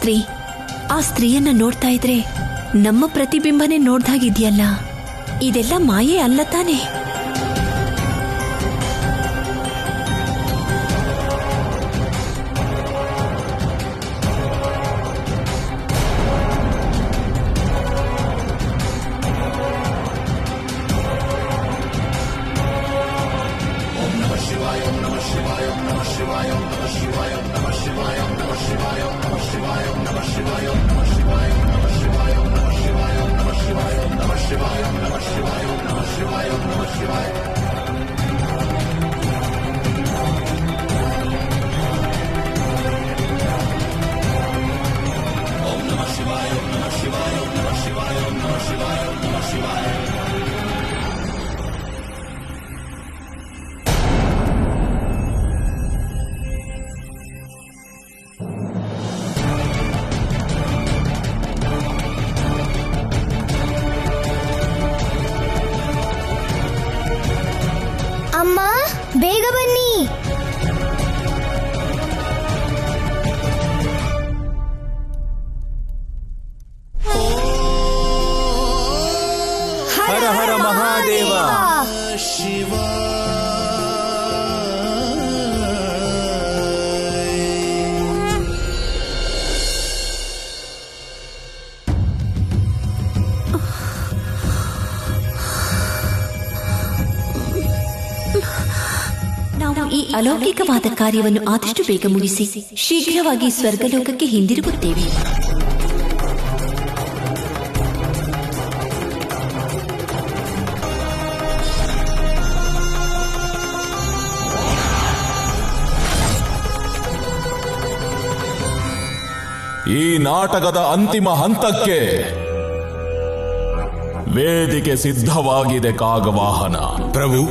ಸ್ತ್ರೀ. ಆ ಸ್ತ್ರೀಯನ್ನ ನೋಡ್ತಾ ಇದ್ರೆ ನಮ್ಮ ಪ್ರತಿಬಿಂಬನೆ ನೋಡ್ದಾಗಿದ್ಯಲ್ಲ. ಇದೆಲ್ಲ ಮಾಯೆ ಅಲ್ಲ ತಾನೆ? ಅಮ್ಮ, ಬೇಗ ಬನ್ನಿ. ಹರ ಹರ ಮಹಾದೇವ. ಶಿವ ನಾವು ಈ ಅಲೌಕಿಕವಾದ ಕಾರ್ಯವನ್ನು ಆದಷ್ಟು ಬೇಗ ಮುಗಿಸಿ ಶೀಘ್ರವಾಗಿ ಸ್ವರ್ಗಲೋಕಕ್ಕೆ ಹಿಂದಿರುಗುತ್ತೇವೆ. ಈ ನಾಟಕದ ಅಂತಿಮ ಹಂತಕ್ಕೆ ವೇದಿಕೆ ಸಿದ್ಧವಾಗಿದೆ ಕಾಗವಾಹನ. ಪ್ರಭು,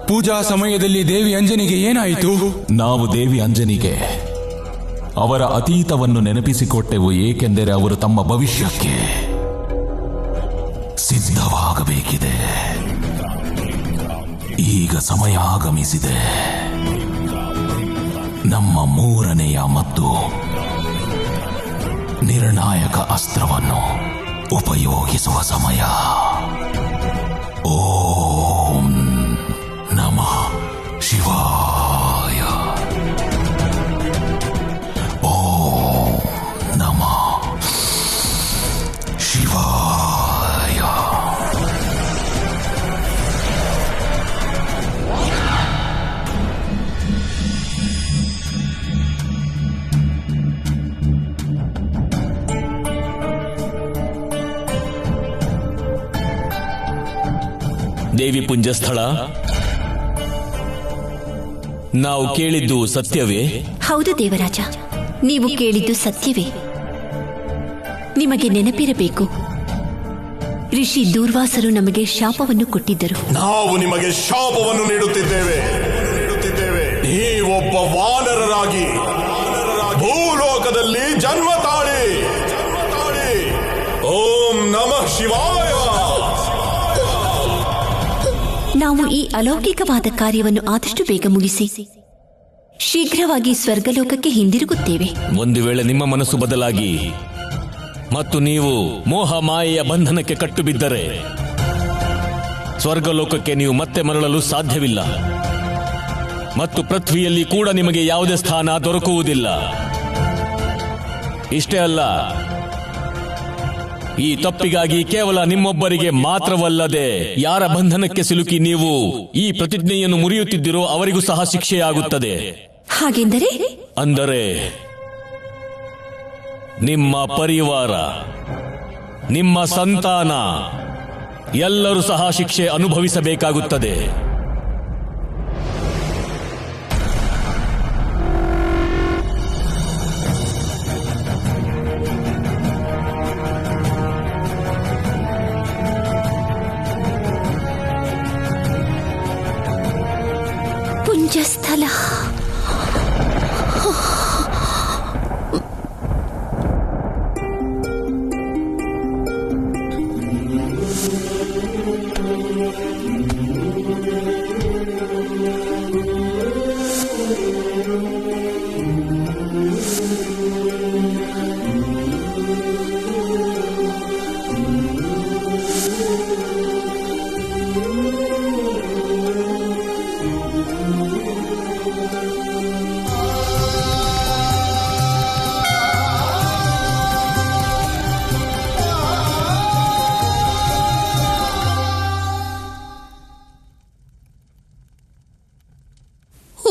ಪೂಜಾ ಸಮಯದಲ್ಲಿ ದೇವಿ ಅಂಜನಿಗೆ ಏನಾಯಿತು? ನಾವು ದೇವಿ ಅಂಜನಿಗೆ ಅವರ ಅತೀತವನ್ನು ನೆನಪಿಸಿಕೊಟ್ಟೆವು, ಏಕೆಂದರೆ ಅವರು ತಮ್ಮ ಭವಿಷ್ಯಕ್ಕೆ ಸಿದ್ಧವಾಗಬೇಕಿದೆ. ಈಗ ಸಮಯ ಆಗಮಿಸಿದೆ. ನಮ್ಮ ಮೂರನೆಯ ಮತ್ತು ನಿರ್ಣಾಯಕ ಅಸ್ತ್ರವನ್ನು ಉಪಯೋಗಿಸುವ ಸಮಯ. ಓಂ ನಮಃ ಶಿವಾಯ. ಓಂ ನಮಃ ಶಿವಾಯ. ದೇವಿ ಪುಂಜಸ್ಥಳ, ನಾವು ಕೇಳಿದ್ದು ಸತ್ಯವೇ? ಹೌದು ದೇವರಾಜ, ನೀವು ಕೇಳಿದ್ದು ಸತ್ಯವೇ. ನಿಮಗೆ ನೆನಪಿರಬೇಕು, ಋಷಿ ದೂರ್ವಾಸರು ನಮಗೆ ಶಾಪವನ್ನು ಕೊಟ್ಟಿದ್ದರು. ನಾವು ನಿಮಗೆ ಶಾಪವನ್ನು ನೀಡುತ್ತಿದ್ದೇವೆ. ಈ ಒಬ್ಬ ವಾನರರಾಗಿ ಭೂಲೋಕದಲ್ಲಿ ಜನ್ಮ ತಾಳಿ. ಓಂ ನಮಃ ಶಿವಾಯ. ನಾವು ಈ ಅಲೌಕಿಕವಾದ ಕಾರ್ಯವನ್ನು ಆದಷ್ಟು ಬೇಗ ಮುಗಿಸಿ ಶೀಘ್ರವಾಗಿ ಸ್ವರ್ಗಲೋಕಕ್ಕೆ ಹಿಂದಿರುಗುತ್ತೇವೆ. ಒಂದು ವೇಳೆ ನಿಮ್ಮ ಮನಸ್ಸು ಬದಲಾಗಿ ಮತ್ತು ನೀವು ಮೋಹ ಮಾಯೆಯ ಬಂಧನಕ್ಕೆ ಕಟ್ಟು ಬಿದ್ದರೆ ಸ್ವರ್ಗಲೋಕಕ್ಕೆ ನೀವು ಮತ್ತೆ ಮರಳಲು ಸಾಧ್ಯವಿಲ್ಲ ಮತ್ತು ಪೃಥ್ವಿಯಲ್ಲಿ ಕೂಡ ನಿಮಗೆ ಯಾವುದೇ ಸ್ಥಾನ ದೊರಕುವುದಿಲ್ಲ. ಇಷ್ಟೇ ಅಲ್ಲ, ಈ ತಪ್ಪಿಗಾಗಿ ಕೇವಲ ನಿಮ್ಮೊಬ್ಬರಿಗೆ ಮಾತ್ರವಲ್ಲದೆ ಯಾರ ಬಂಧನಕ್ಕೆ ಸಿಲುಕಿ ನೀವು ಈ ಪ್ರತಿಜ್ಞೆಯನ್ನು ಮುರಿಯುತ್ತಿದ್ದಿರೋ ಅವರಿಗೂ ಸಹ ಶಿಕ್ಷೆಯಾಗುತ್ತದೆ. ಹಾಗೆಂದರೆ? ಅಂದರೆ ನಿಮ್ಮ ಪರಿವಾರ, ನಿಮ್ಮ ಸಂತಾನ ಎಲ್ಲರೂ ಸಹ ಶಿಕ್ಷೆ ಅನುಭವಿಸಬೇಕಾಗುತ್ತದೆ. ಪುಂಜಸ್ಥಳ.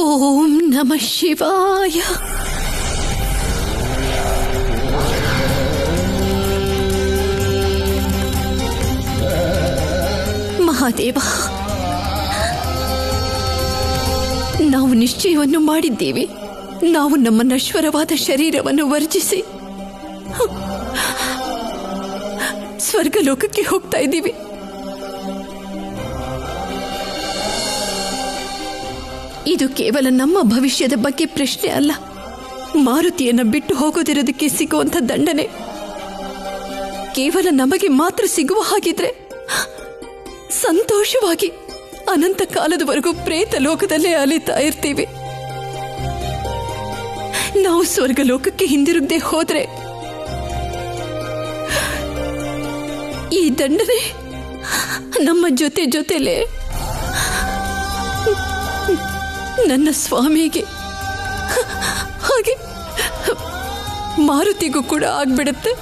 ಓಂ ನಮಃ ಶಿವಾಯ. ಮಹಾದೇವ, ನಾವು ನಿಶ್ಚಯವನ್ನು ಮಾಡಿದ್ದೇವೆ. ನಾವು ನಮ್ಮ ನಶ್ವರವಾದ ಶರೀರವನ್ನು ವರ್ಜಿಸಿ ಸ್ವರ್ಗಲೋಕಕ್ಕೆ ಹೋಗ್ತಾ ಇದ್ದೀವಿ. ಇದು ಕೇವಲ ನಮ್ಮ ಭವಿಷ್ಯದ ಬಗ್ಗೆ ಪ್ರಶ್ನೆ ಅಲ್ಲ. ಮಾರುತಿಯನ್ನ ಬಿಟ್ಟು ಹೋಗೋದಿರೋದಕ್ಕೆ ಸಿಗುವಂಥ ದಂಡನೆ ಕೇವಲ ನಮಗೆ ಮಾತ್ರ ಸಿಗುವ ಹಾಗಿದ್ರೆ ಸಂತೋಷವಾಗಿ ಅನಂತ ಕಾಲದವರೆಗೂ ಪ್ರೇತ ಲೋಕದಲ್ಲೇ ಅಲಿತಾ ಇರ್ತೀವಿ. ನಾವು ಸ್ವರ್ಗಲೋಕಕ್ಕೆ ಹಿಂದಿರುಗದೆ ಹೋದ್ರೆ ಈ ದಂಡನೆ ನಮ್ಮ ಜೊತೆಲೇ ನನ್ನ ಸ್ವಾಮಿಗೆ ಹಾಗೆ ಮಾರುತಿಗೂ ಕೂಡ ಆಗ್ಬಿಡುತ್ತೆ.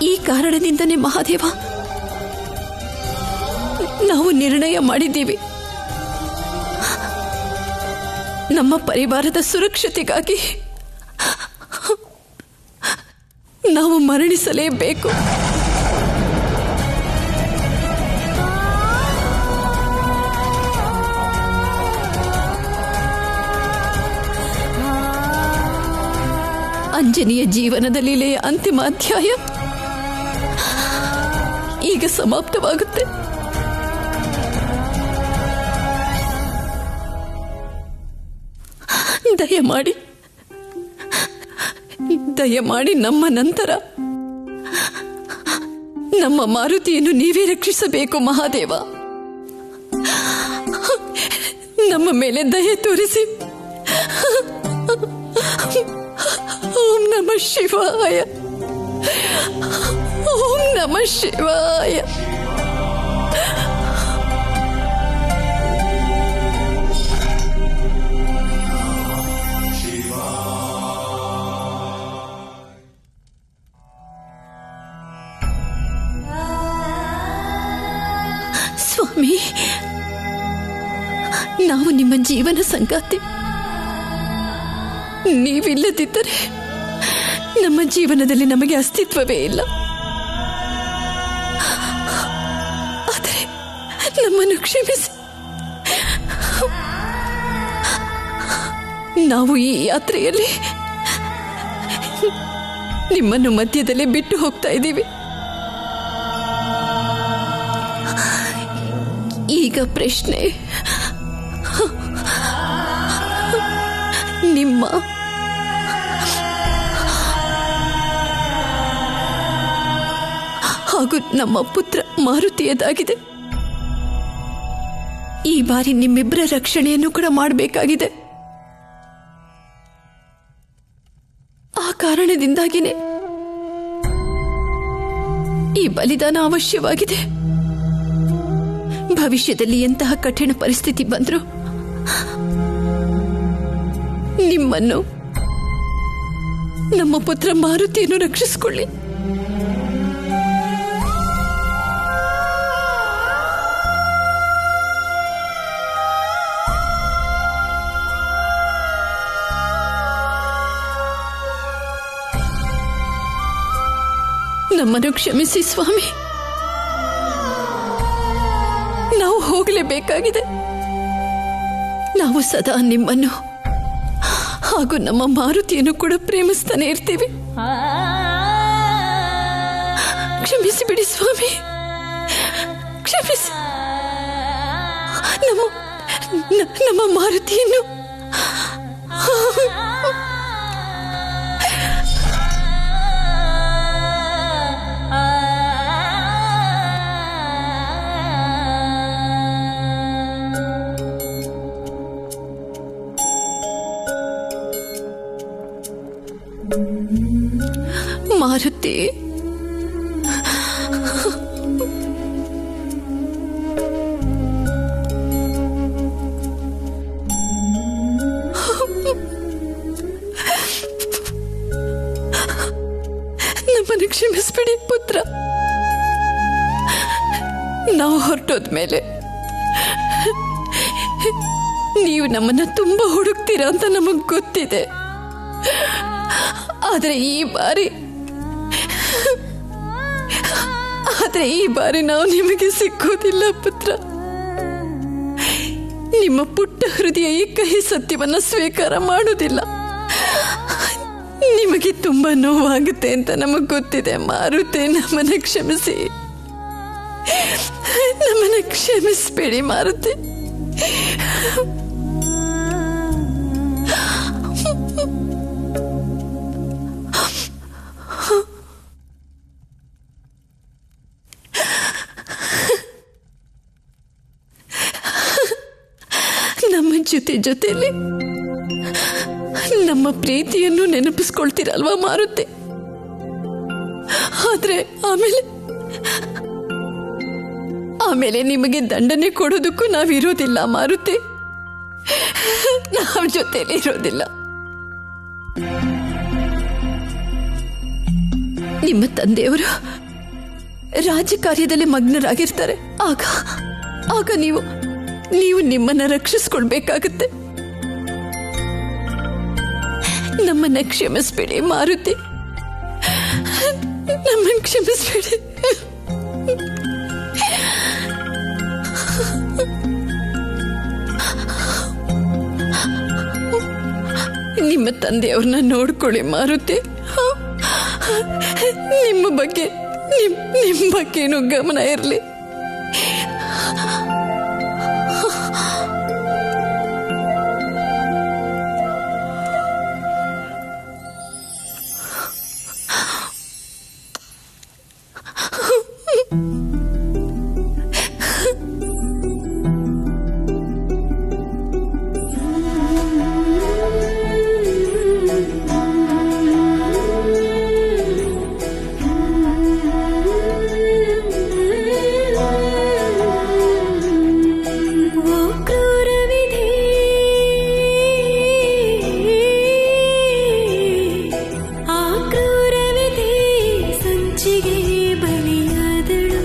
ಈ ಕಾರಣದಿಂದನೇ ಮಹಾದೇವ ನಾವು ನಿರ್ಣಯ ಮಾಡಿದ್ದೀವಿ. ನಮ್ಮ ಪರಿವಾರದ ಸುರಕ್ಷತೆಗಾಗಿ ನಾವು ಮರಣಿಸಲೇಬೇಕು. ಅಂಜನಿಯ ಜೀವನದ ಲೀಲೆಯ ಅಂತಿಮ ಅಧ್ಯಾಯ ಈಗ ಸಮಾಪ್ತವಾಗುತ್ತೆ. ದಯಮಾಡಿ ನಮ್ಮ ನಂತರ ನಮ್ಮ ಮಾರುತಿಯನ್ನು ನೀವೇ ರಕ್ಷಿಸಬೇಕು ಮಹಾದೇವ. ನಮ್ಮ ಮೇಲೆ ದಯೆ ತೋರಿಸಿ. ಓಂ ನಮಃ ಶಿವಾಯ. ಓಂ ನಮಃ ಶಿವಾಯ. ಸ್ವಾಮಿ, ನಾವು ನಿಮ್ಮ ಜೀವನ ಸಂಗಾತಿ. ನೀವಿಲ್ಲದಿದ್ದರೆ ನಮ್ಮ ಜೀವನದಲ್ಲಿ ನಮಗೆ ಅಸ್ತಿತ್ವವೇ ಇಲ್ಲ. ಆದರೆ ನಮ್ಮನ್ನು ಕ್ಷಮಿಸಿ. ನಾವು ಈ ಯಾತ್ರೆಯಲ್ಲಿ ನಿಮ್ಮನ್ನು ಮಧ್ಯದಲ್ಲೇ ಬಿಟ್ಟು ಹೋಗ್ತಾ ಇದ್ದೀವಿ. ಈಗ ಪ್ರಶ್ನೆ, ನಿಮ್ಮ ಹಾಗೂ ನಮ್ಮ ಪುತ್ರ ಮಾರುತಿಯದಾಗಿದೆ. ಈ ಬಾರಿ ನಿಮ್ಮಿಬ್ಬರ ರಕ್ಷಣೆಯನ್ನು ಕೂಡ ಮಾಡಬೇಕಾಗಿದೆ. ಆ ಕಾರಣದಿಂದಾಗಿನೇ ಈ ಬಲಿದಾನ ಅವಶ್ಯವಾಗಿದೆ. ಭವಿಷ್ಯದಲ್ಲಿ ಎಂತಹ ಕಠಿಣ ಪರಿಸ್ಥಿತಿ ಬಂದರೂ ನಿಮ್ಮನ್ನು, ನಮ್ಮ ಪುತ್ರ ಮಾರುತಿಯನ್ನು ರಕ್ಷಿಸಿಕೊಳ್ಳಿ. ನಮ್ಮನ್ನು ಕ್ಷಮಿಸಿ ಸ್ವಾಮಿ. ನಾವು ಹೋಗಲೇಬೇಕಾಗಿದೆ. ನಾವು ಸದಾ ನಿಮ್ಮನ್ನು ಹಾಗೂ ನಮ್ಮ ಮಾರುತಿಯನ್ನು ಕೂಡ ಪ್ರೇಮಿಸ್ತಾನೆ ಇರ್ತೀವಿ. ಕ್ಷಮಿಸಿ ಬಿಡಿ ಸ್ವಾಮಿ, ಕ್ಷಮಿಸಿ. ನಮ್ಮ ಮಾರುತಿಯನ್ನು ಮಾರುತಿ, ನಮ್ಮನ್ನು ಕ್ಷಮಿಸ್ಬಿಡಿ ಪುತ್ರ. ನಾವು ಹೊರಟೋದ್ಮೇಲೆ ನೀವು ನಮ್ಮನ್ನ ತುಂಬಾ ಹುಡುಕ್ತೀರಾ ಅಂತ ನಮಗ್ ಗೊತ್ತಿದೆ. ಆದ್ರೆ ಈ ಬಾರಿ ನಾವು ನಿಮಗೆ ಸಿಕ್ಕೋದಿಲ್ಲ ಪುತ್ರ. ನಿಮ್ಮ ಪುಟ್ಟ ಹೃದಯ ಈ ಕಹಿ ಸತ್ಯವನ್ನ ಸ್ವೀಕಾರ ಮಾಡೋದಿಲ್ಲ. ನಿಮಗೆ ತುಂಬಾ ನೋವಾಗುತ್ತೆ ಅಂತ ನಮಗ್ ಗೊತ್ತಿದೆ. ಮಾರುತಿ, ನಮ್ಮನ್ನ ಕ್ಷಮಿಸಿ, ನಮ್ಮನ್ನ ಕ್ಷಮಿಸ್ಬೇಡಿ ಮಾರುತಿ. ನಮ್ಮ ಜೊತೆಲಿ ನಮ್ಮ ಪ್ರೀತಿಯನ್ನು ನೆನಪಿಸ್ಕೊಳ್ತೀರಲ್ವಾ ಮಾರುತಿ? ಆದ್ರೆ ಆಮೇಲೆ ನಿಮಗೆ ದಂಡನೆ ಕೊಡೋದಕ್ಕೂ ನಾವಿರೋದಿಲ್ಲ ಮಾರುತಿ. ನಾವ್ ಜೊತೆಲಿ ಇರೋದಿಲ್ಲ. ನಿಮ್ಮ ತಂದೆಯವರು ರಾಜಕಾರ್ಯದಲ್ಲಿ ಮಗ್ನರಾಗಿರ್ತಾರೆ. ಆಗ ನೀವು ನಿಮ್ಮನ್ನ ರಕ್ಷಿಸ್ಕೊಳ್ಬೇಕಾಗತ್ತೆ. ನಮ್ಮನ್ನ ಕ್ಷಮಿಸ್ಬೇಡಿ ಮಾರುತಿ, ನಮ್ಮನ್ನ ಕ್ಷಮಿಸ್ಬೇಡಿ. ನಿಮ್ಮ ತಂದೆಯವ್ರನ್ನ ನೋಡ್ಕೊಳ್ಳಿ ಮಾರುತಿ. ನಿಮ್ಮ ಬಗ್ಗೆನೂ ಗಮನ ಇರಲಿ. ಸಂಚಿಗೆ ಬಲಿಯಾದಳು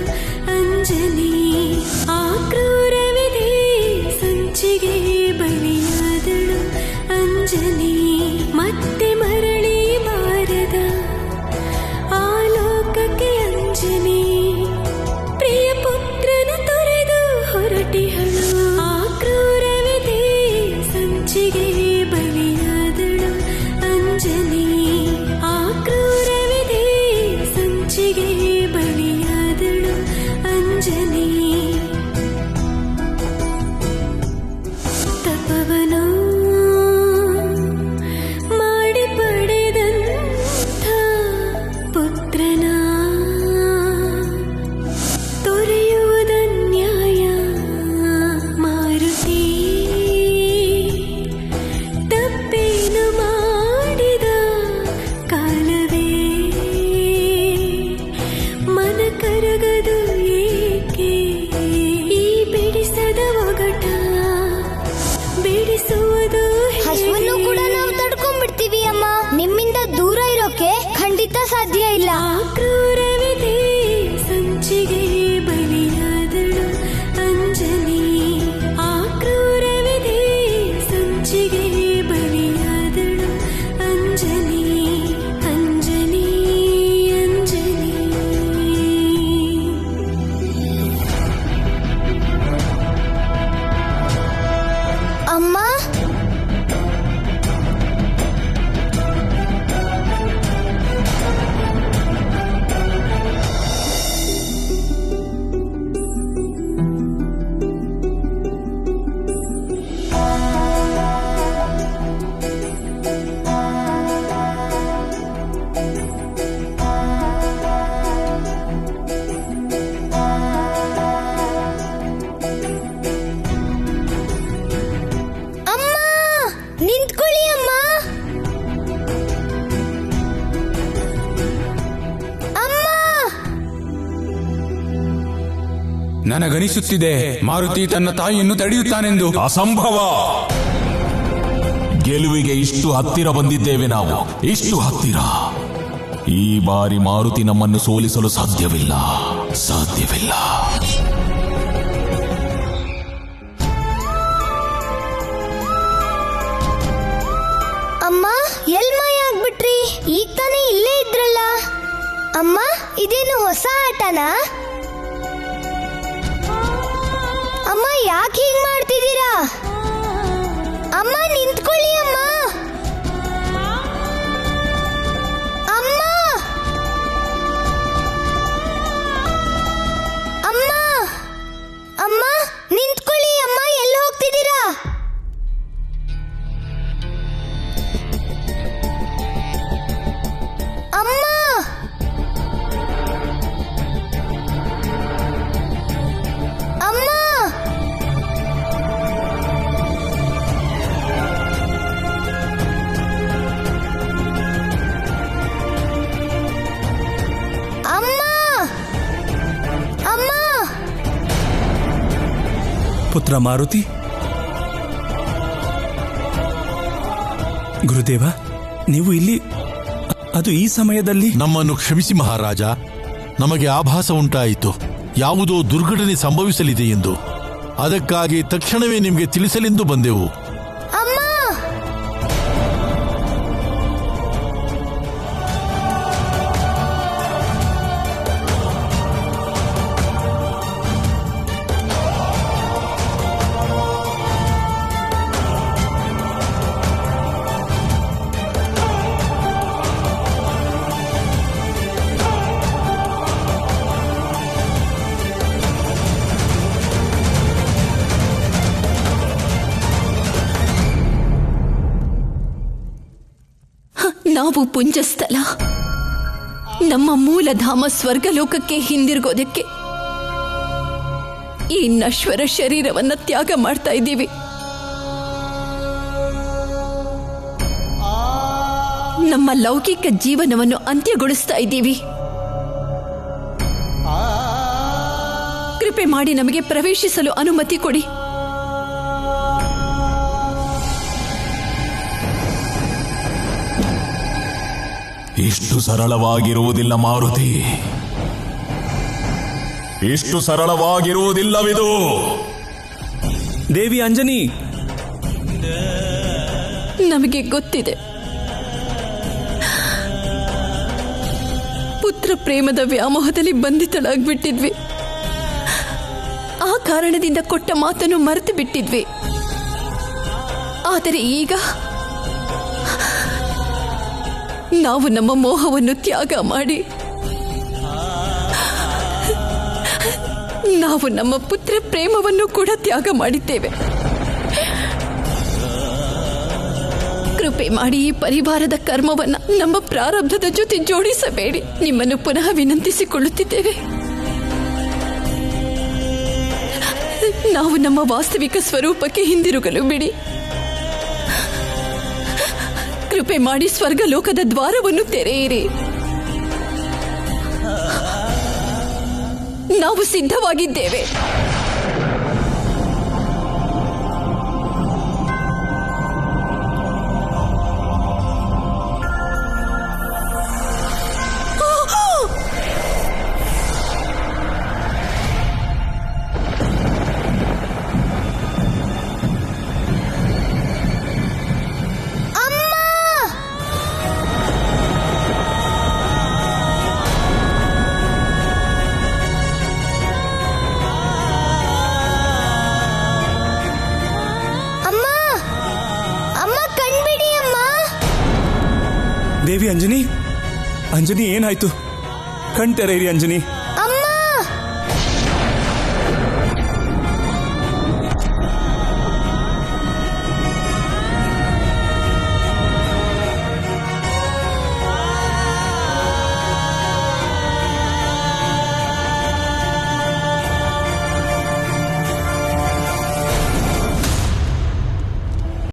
ನನಗನಿಸುತ್ತಿದೆ ಮಾರುತಿ ತನ್ನ ತಾಯಿಯನ್ನು ತಡೆಯುತ್ತಾನೆಂದು. ಅಸಂಭವ. ಗೆಲುವಿಗೆ ಇಷ್ಟು ಹತ್ತಿರ ಬಂದಿದ್ದೇವೆ ನಾವು, ಇಷ್ಟು ಹತ್ತಿರ. ಈ ಬಾರಿ ಮಾರುತಿ ನಮ್ಮನ್ನು ಸೋಲಿಸಲು ಸಾಧ್ಯವಿಲ್ಲ. ಅಮ್ಮ ಎಲ್ ಮಾಯ ಆಗ್ಬಿಟ್ರಿ? ಈಗ ತಾನೇ ಇಲ್ಲೇ ಇದ್ರಲ್ಲ. ಅಮ್ಮ ಇದೇನು ಹೊಸ ಆಟನಾ? ಅಮ್ಮ ಯಾಕೆ ಹೀಗ್ ಮಾಡ್ತಿದ್ದೀರಾ? ಅಮ್ಮ ನಿಂತ್ಕೊಳ್ಳಿ ಅಮ್ಮ. ಅಮ್ಮ ಅಮ್ಮ ಅಮ್ಮ ನಿಂತ್ಕೊಳ್ಳಿ ಅಮ್ಮ. ಎಲ್ಲಿ ಹೋಗ್ತಿದ್ದೀರಾ? ಅಮ್ಮ ಅಮ್ಮ ಅಮ್ಮ ಅಮ್ಮ ಪುತ್ರ ಮಾರುತಿ, ಗುರುದೇವ, ನೀವು ಇಲ್ಲಿ, ಅದು ಈ ಸಮಯದಲ್ಲಿ? ನಮ್ಮನ್ನು ಕ್ಷಮಿಸಿ ಮಹಾರಾಜ. ನಮಗೆ ಆಭಾಸ ಉಂಟಾಯಿತು ಯಾವುದೋ ದುರ್ಘಟನೆ ಸಂಭವಿಸಲಿದೆ ಎಂದು. ಅದಕ್ಕಾಗಿ ತಕ್ಷಣವೇ ನಿಮಗೆ ತಿಳಿಸಲೆಂದು ಬಂದೆವು. ಅಮ್ಮ ನಾವು ಪುಂಜಸ್ಥಲ, ನಮ್ಮ ಮೂಲಧಾಮ ಸ್ವರ್ಗಲೋಕಕ್ಕೆ ಹಿಂದಿರುಗೋದಕ್ಕೆ ಈ ನಶ್ವರ ಶರೀರವನ್ನ ತ್ಯಾಗ ಮಾಡ್ತಾ ಇದ್ದೀವಿ. ನಮ್ಮ ಲೌಕಿಕ ಜೀವನವನ್ನು ಅಂತ್ಯಗೊಳಿಸ್ತಾ ಇದ್ದೀವಿ. ಕೃಪೆ ಮಾಡಿ ನಮಗೆ ಪ್ರವೇಶಿಸಲು ಅನುಮತಿ ಕೊಡಿ. ಇಷ್ಟು ಸರಳವಾಗಿರುವುದಿಲ್ಲ ಮಾರುತಿ, ಇಷ್ಟು ಸರಳವಾಗಿರುವುದಿಲ್ಲವಿದು. ದೇವಿ ಅಂಜನಿ, ನಮಗೆ ಗೊತ್ತಿದೆ, ಪುತ್ರ ಪ್ರೇಮದ ವ್ಯಾಮೋಹದಲ್ಲಿ ಬಂಧಿತಳಾಗ್ಬಿಟ್ಟಿದ್ವಿ. ಆ ಕಾರಣದಿಂದ ಕೊಟ್ಟ ಮಾತನ್ನು ಮರೆತು ಬಿಟ್ಟಿದ್ವಿ. ಆದರೆ ಈಗ ನಾವು ನಮ್ಮ ಮೋಹವನ್ನು ತ್ಯಾಗ ಮಾಡಿ ನಾವು ನಮ್ಮ ಪುತ್ರ ಪ್ರೇಮವನ್ನು ಕೂಡ ತ್ಯಾಗ ಮಾಡಿದ್ದೇವೆ. ಕೃಪೆ ಮಾಡಿ ಈ ಪರಿವಾರದ ಕರ್ಮವನ್ನ ನಮ್ಮ ಪ್ರಾರಬ್ಧದ ಜೊತೆ ಜೋಡಿಸಬೇಡಿ. ನಿಮ್ಮನ್ನು ಪುನಃ ವಿನಂತಿಸಿಕೊಳ್ಳುತ್ತಿದ್ದೇವೆ. ನಾವು ನಮ್ಮ ವಾಸ್ತವಿಕ ಸ್ವರೂಪಕ್ಕೆ ಹಿಂದಿರುಗಲು ಬಿಡಿ. ಕೃಪೆ ಮಾಡಿ ಸ್ವರ್ಗಲೋಕದ ದ್ವಾರವನ್ನು ತೆರೆಯಿರಿ. ನಾವು ಸಿದ್ಧವಾಗಿದ್ದೇವೆ. ದೇವಿ ಅಂಜನಿ, ಅಂಜನಿ ಏನಾಯ್ತು? ಕಣ್ತೆರೆಯಿರಿ ಅಂಜನಿ.